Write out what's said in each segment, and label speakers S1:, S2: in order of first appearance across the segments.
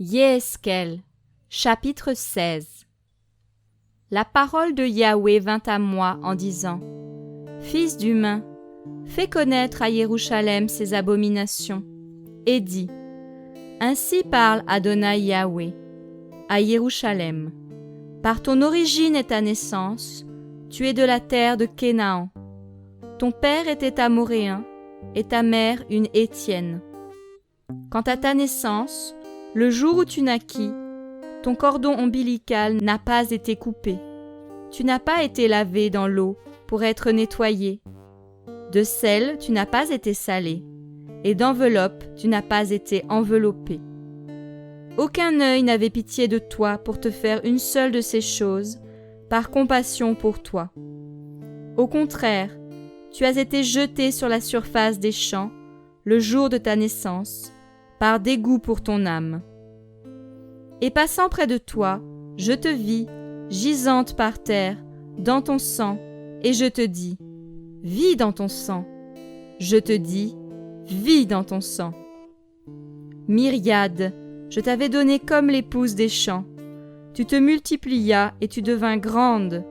S1: Yéhezkel, chapitre 16. La parole de Yahweh vint à moi en disant: Fils d'humain, fais connaître à Jérusalem ses abominations, et dis: Ainsi parle Adonai Yahweh, à Jérusalem. Par ton origine et ta naissance, tu es de la terre de Canaan. Ton père était amoréen, et ta mère une Hétienne. Quant à ta naissance, le jour où tu naquis, ton cordon ombilical n'a pas été coupé. Tu n'as pas été lavé dans l'eau pour être nettoyé. De sel, tu n'as pas été salé, et d'enveloppe, tu n'as pas été enveloppé. Aucun œil n'avait pitié de toi pour te faire une seule de ces choses, par compassion pour toi. Au contraire, tu as été jeté sur la surface des champs, le jour de ta naissance, par dégoût pour ton âme. Et passant près de toi, je te vis, gisante par terre, dans ton sang, et je te dis: Vis dans ton sang. Je te dis: Vis dans ton sang. Myriade, je t'avais donné comme l'épouse des champs. Tu te multiplias et tu devins grande.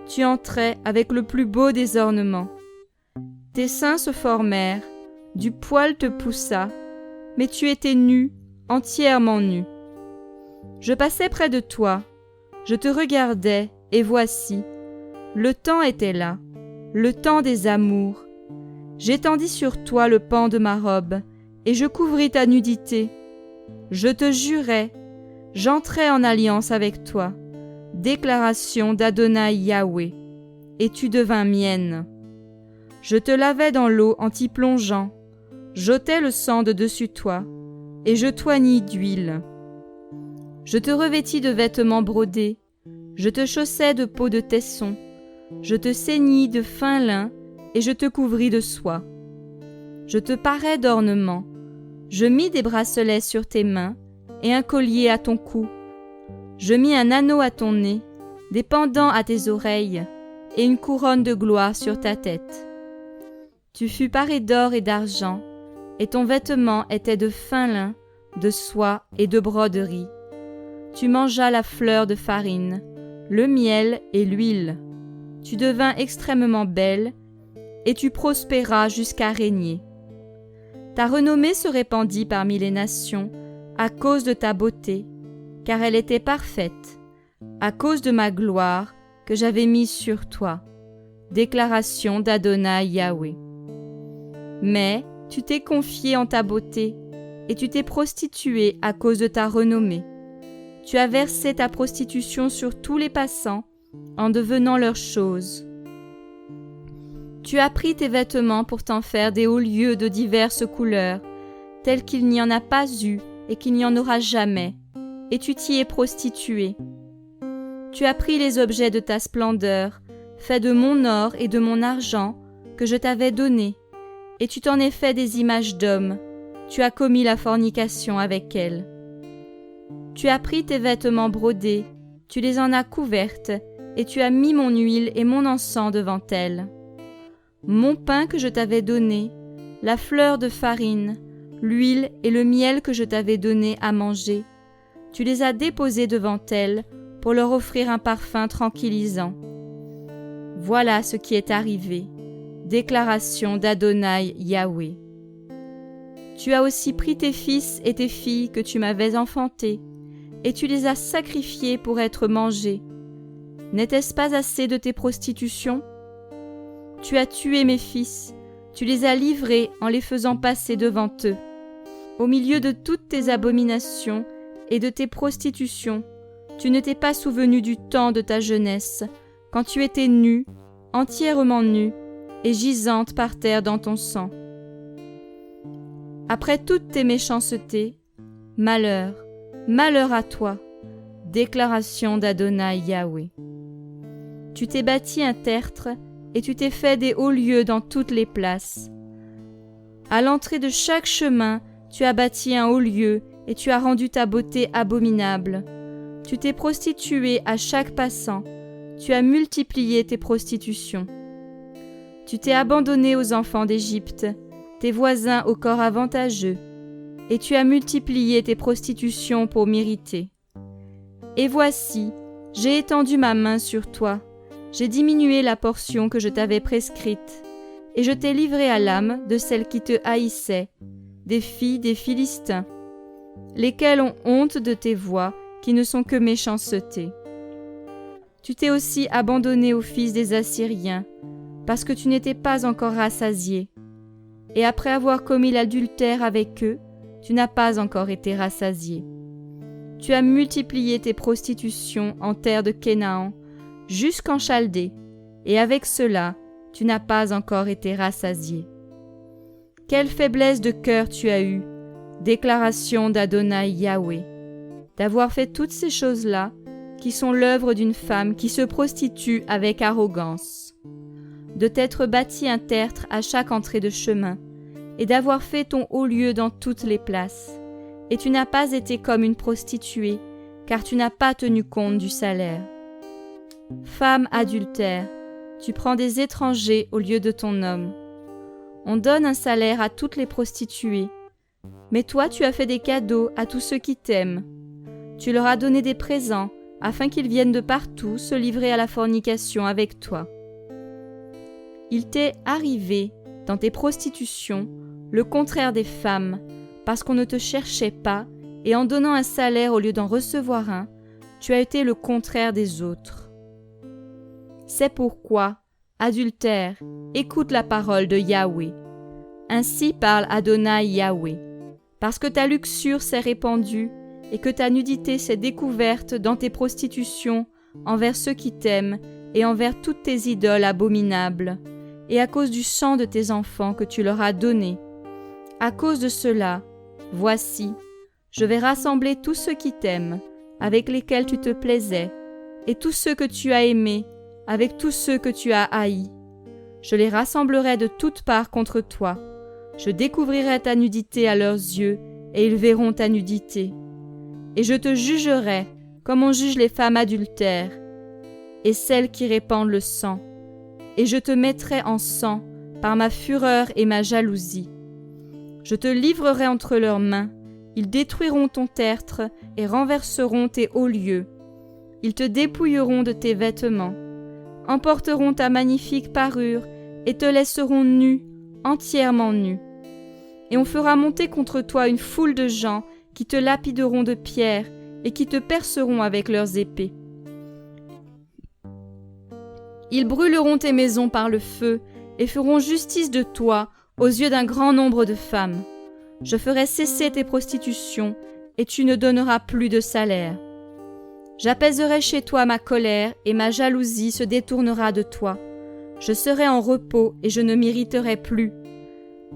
S1: Tu entrais avec le plus beau des ornements. Tes seins se formèrent, du poil te poussa, mais tu étais nu, entièrement nu. Je passais près de toi, je te regardais, et voici, le temps était là, le temps des amours. J'étendis sur toi le pan de ma robe, et je couvris ta nudité. Je te jurais, j'entrais en alliance avec toi, déclaration d'Adonai Yahweh, et tu devins mienne. Je te lavais dans l'eau en t'y plongeant, j'ôtais le sang de dessus toi, et je t'oignis d'huile. Je te revêtis de vêtements brodés, je te chaussais de peau de taisson, je te ceignis de fin lin, et je te couvris de soie. Je te parais d'ornements, je mis des bracelets sur tes mains, et un collier à ton cou. Je mis un anneau à ton nez, des pendants à tes oreilles, et une couronne de gloire sur ta tête. Tu fus paré d'or et d'argent, et ton vêtement était de fin lin, de soie et de broderie. Tu mangeas la fleur de farine, le miel et l'huile. Tu devins extrêmement belle, et tu prospéras jusqu'à régner. Ta renommée se répandit parmi les nations à cause de ta beauté, car elle était parfaite, à cause de ma gloire que j'avais mise sur toi. Déclaration d'Adonai Yahweh. Mais tu t'es confié en ta beauté, et tu t'es prostituée à cause de ta renommée. Tu as versé ta prostitution sur tous les passants, en devenant leurs choses. Tu as pris tes vêtements pour t'en faire des hauts lieux de diverses couleurs, tels qu'il n'y en a pas eu et qu'il n'y en aura jamais, et tu t'y es prostituée. Tu as pris les objets de ta splendeur, faits de mon or et de mon argent, que je t'avais donnés, et tu t'en es fait des images d'hommes, tu as commis la fornication avec elles. Tu as pris tes vêtements brodés, tu les en as couvertes, et tu as mis mon huile et mon encens devant elles. Mon pain que je t'avais donné, la fleur de farine, l'huile et le miel que je t'avais donné à manger, tu les as déposés devant elles pour leur offrir un parfum tranquillisant. Voilà ce qui est arrivé. Déclaration d'Adonai Yahweh. Tu as aussi pris tes fils et tes filles que tu m'avais enfantés, et tu les as sacrifiés pour être mangés. N'était-ce pas assez de tes prostitutions? Tu as tué mes fils, tu les as livrés en les faisant passer devant eux. Au milieu de toutes tes abominations et de tes prostitutions, tu ne t'es pas souvenu du temps de ta jeunesse, quand tu étais nue, entièrement nue, et gisante par terre dans ton sang. Après toutes tes méchancetés, malheur, malheur à toi, déclaration d'Adonai Yahweh. Tu t'es bâti un tertre et tu t'es fait des hauts lieux dans toutes les places. À l'entrée de chaque chemin, tu as bâti un haut lieu et tu as rendu ta beauté abominable. Tu t'es prostitué à chaque passant, tu as multiplié tes prostitutions. Tu t'es abandonné aux enfants d'Égypte, tes voisins au corps avantageux. et tu as multiplié tes prostitutions pour m'irriter. Et voici, j'ai étendu ma main sur toi, j'ai diminué la portion que je t'avais prescrite, et je t'ai livré à l'âme de celles qui te haïssaient, des filles des Philistins, lesquelles ont honte de tes voies qui ne sont que méchanceté. Tu t'es aussi abandonné aux fils des Assyriens, parce que tu n'étais pas encore rassasié, et après avoir commis l'adultère avec eux, tu n'as pas encore été rassasié. Tu as multiplié tes prostitutions en terre de Canaan, jusqu'en Chaldée, et avec cela, tu n'as pas encore été rassasié. Quelle faiblesse de cœur tu as eue, déclaration d'Adonai Yahweh, d'avoir fait toutes ces choses-là, qui sont l'œuvre d'une femme qui se prostitue avec arrogance, de t'être bâti un tertre à chaque entrée de chemin, et d'avoir fait ton haut lieu dans toutes les places, et tu n'as pas été comme une prostituée, car tu n'as pas tenu compte du salaire. Femme adultère, tu prends des étrangers au lieu de ton homme. On donne un salaire à toutes les prostituées, mais toi tu as fait des cadeaux à tous ceux qui t'aiment. Tu leur as donné des présents, afin qu'ils viennent de partout se livrer à la fornication avec toi. Il t'est arrivé, dans tes prostitutions, le contraire des femmes, parce qu'on ne te cherchait pas, et en donnant un salaire au lieu d'en recevoir un, tu as été le contraire des autres. C'est pourquoi, adultère, écoute la parole de Yahweh. Ainsi parle Adonai Yahweh, parce que ta luxure s'est répandue, et que ta nudité s'est découverte dans tes prostitutions envers ceux qui t'aiment et envers toutes tes idoles abominables, et à cause du sang de tes enfants que tu leur as donné. À cause de cela, voici, je vais rassembler tous ceux qui t'aiment, avec lesquels tu te plaisais, et tous ceux que tu as aimés, avec tous ceux que tu as haïs. Je les rassemblerai de toutes parts contre toi. Je découvrirai ta nudité à leurs yeux, et ils verront ta nudité. Et je te jugerai comme on juge les femmes adultères et celles qui répandent le sang, et je te mettrai en sang par ma fureur et ma jalousie. Je te livrerai entre leurs mains, ils détruiront ton tertre et renverseront tes hauts lieux. Ils te dépouilleront de tes vêtements, emporteront ta magnifique parure et te laisseront nu, entièrement nu. Et on fera monter contre toi une foule de gens qui te lapideront de pierres et qui te perceront avec leurs épées. Ils brûleront tes maisons par le feu et feront justice de toi aux yeux d'un grand nombre de femmes. Je ferai cesser tes prostitutions et tu ne donneras plus de salaire. J'apaiserai chez toi ma colère et ma jalousie se détournera de toi. Je serai en repos et je ne m'irriterai plus,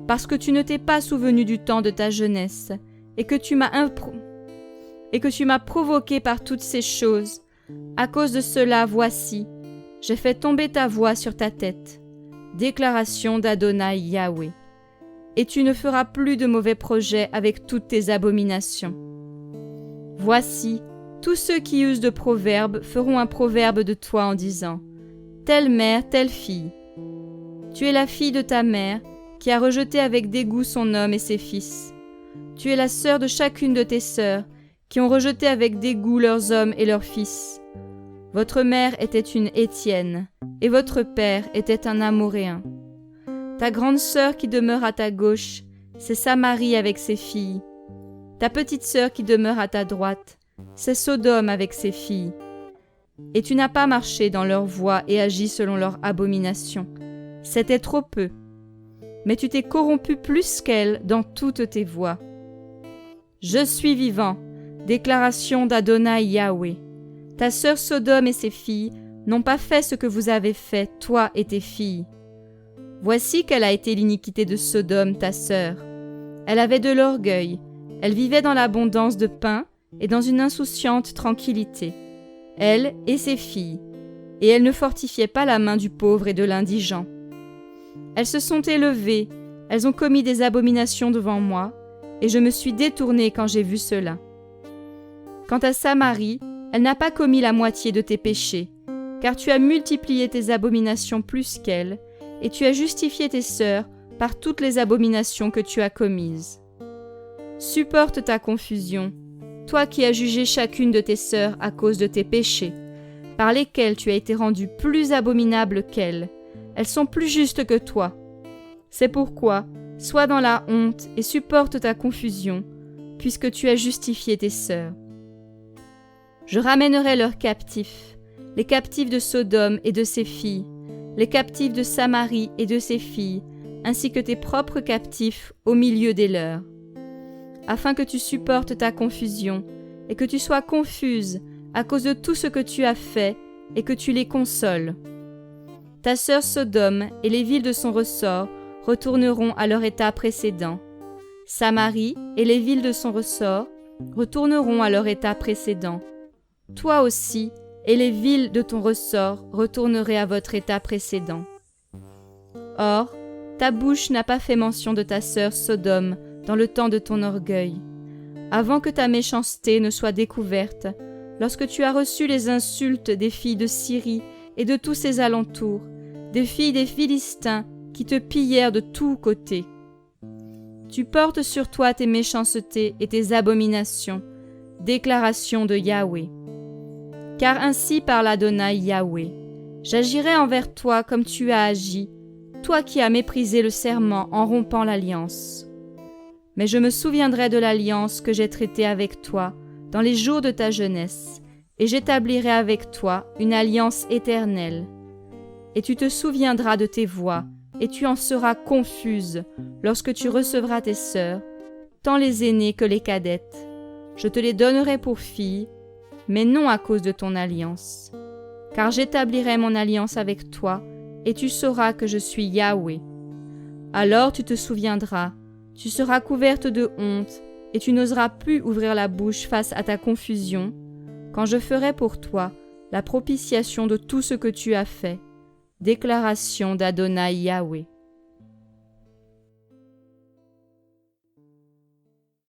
S1: parce que tu ne t'es pas souvenu du temps de ta jeunesse et que tu m'as provoqué par toutes ces choses. À cause de cela, voici, j'ai fait tomber ta voix sur ta tête. Déclaration d'Adonai Yahweh. Et tu ne feras plus de mauvais projets avec toutes tes abominations. Voici, tous ceux qui usent de proverbes feront un proverbe de toi en disant « Telle mère, telle fille. Tu es la fille de ta mère, qui a rejeté avec dégoût son homme et ses fils. Tu es la sœur de chacune de tes sœurs, qui ont rejeté avec dégoût leurs hommes et leurs fils. Votre mère était une Étienne, et votre père était un Amoréen. Ta grande sœur qui demeure à ta gauche, c'est Samarie avec ses filles. Ta petite sœur qui demeure à ta droite, c'est Sodome avec ses filles. Et tu n'as pas marché dans leurs voies et agi selon leurs abominations. C'était trop peu. Mais tu t'es corrompu plus qu'elles dans toutes tes voies. Je suis vivant, déclaration d'Adonai Yahweh. Ta sœur Sodome et ses filles n'ont pas fait ce que vous avez fait, toi et tes filles. Voici quelle a été l'iniquité de Sodome, ta sœur. Elle avait de l'orgueil, elle vivait dans l'abondance de pain et dans une insouciante tranquillité, elle et ses filles, et elle ne fortifiait pas la main du pauvre et de l'indigent. Elles se sont élevées, elles ont commis des abominations devant moi, et je me suis détournée quand j'ai vu cela. Quant à Samarie, elle n'a pas commis la moitié de tes péchés, car tu as multiplié tes abominations plus qu'elle, et tu as justifié tes sœurs par toutes les abominations que tu as commises. supporte ta confusion, toi qui as jugé chacune de tes sœurs à cause de tes péchés, par lesquels tu as été rendue plus abominable qu'elles. Elles sont plus justes que toi. C'est pourquoi, sois dans la honte et supporte ta confusion, puisque tu as justifié tes sœurs. Je ramènerai leurs captifs, les captifs de Sodome et de ses filles, les captifs de Samarie et de ses filles, ainsi que tes propres captifs au milieu des leurs, afin que tu supportes ta confusion et que tu sois confuse à cause de tout ce que tu as fait et que tu les consoles. Ta sœur Sodome et les villes de son ressort retourneront à leur état précédent. Samarie et les villes de son ressort retourneront à leur état précédent. Toi aussi et les villes de ton ressort retournerez à votre état précédent. Or, ta bouche n'a pas fait mention de ta sœur Sodome dans le temps de ton orgueil, avant que ta méchanceté ne soit découverte, lorsque tu as reçu les insultes des filles de Syrie et de tous ses alentours, des filles des Philistins qui te pillèrent de tous côtés. Tu portes sur toi tes méchancetés et tes abominations, déclaration de Yahweh. Car ainsi parle Adonai Yahweh, j'agirai envers toi comme tu as agi, toi qui as méprisé le serment en rompant l'alliance. Mais je me souviendrai de l'alliance que j'ai traitée avec toi dans les jours de ta jeunesse, et j'établirai avec toi une alliance éternelle. Et tu te souviendras de tes voies, et tu en seras confuse lorsque tu recevras tes sœurs, tant les aînées que les cadettes. Je te les donnerai pour filles, mais non à cause de ton alliance. Car j'établirai mon alliance avec toi, et tu sauras que je suis Yahweh. Alors tu te souviendras, tu seras couverte de honte, et tu n'oseras plus ouvrir la bouche face à ta confusion, quand je ferai pour toi la propitiation de tout ce que tu as fait. Déclaration d'Adonai Yahweh.